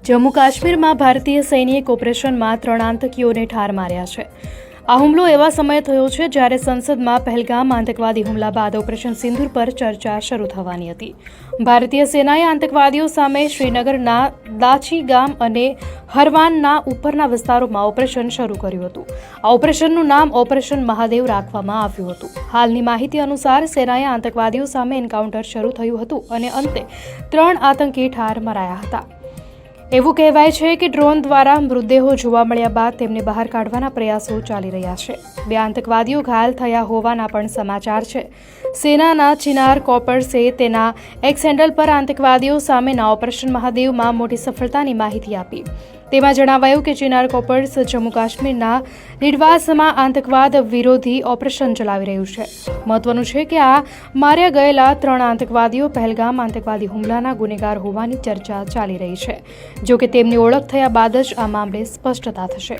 જમ્મુ કાશ્મીરમાં ભારતીય સૈનિક ઓપરેશનમાં 3 આતંકીઓને ઠાર માર્યા છે। આ હુમલો એવા સમયે થયો છે જ્યારે સંસદમાં પહેલગામ આતંકવાદી હુમલા બાદ ઓપરેશન સિંદૂર પર ચર્ચા શરૂ થવાની હતી। ભારતીય સેનાએ આતંકવાદીઓ સામે શ્રીનગરના દાચી ગામ અને હરવાનના ઉપરના વિસ્તારોમાં ઓપરેશન શરૂ કર્યું હતું। આ ઓપરેશનનું નામ ઓપરેશન મહાદેવ રાખવામાં આવ્યું હતું। હાલની માહિતી અનુસાર સેનાએ આતંકવાદીઓ સામે એન્કાઉન્ટર શરૂ થયું હતું અને અંતે 3 આતંકી ઠાર મરાયા હતા। એવું કહેવાય છે કે ડ્રોન દ્વારા મૃતદેહો જોવા મળ્યા બાદ તેમને બહાર કાઢવાના પ્રયાસો ચાલી રહ્યા છે। 2 આતંકવાદીઓ ઘાયલ થયા હોવાના પણ સમાચાર છે। સેનાના ચિનાર કોર્પ્સે તેના એક્સ હેન્ડલ પર આતંકવાદીઓ સામેના ઓપરેશન મહાદેવમાં મોટી સફળતાની માહિતી આપી। તેમાં જણાવાયું કે ચિનાર કોર્પ્સ જમ્મુ કાશ્મીરના લીડવાસમાં આતંકવાદ વિરોધી ઓપરેશન ચલાવી રહ્યું છે। મહત્વનું છે કે આ માર્યા ગયેલા 3 આતંકવાદીઓ પહેલગામ આતંકવાદી હુમલાના ગુનેગાર હોવાની ચર્ચા ચાલી રહી છે। જો કે તેમની ઓળખ થયા બાદ જ આ મામલે સ્પષ્ટતા થશે।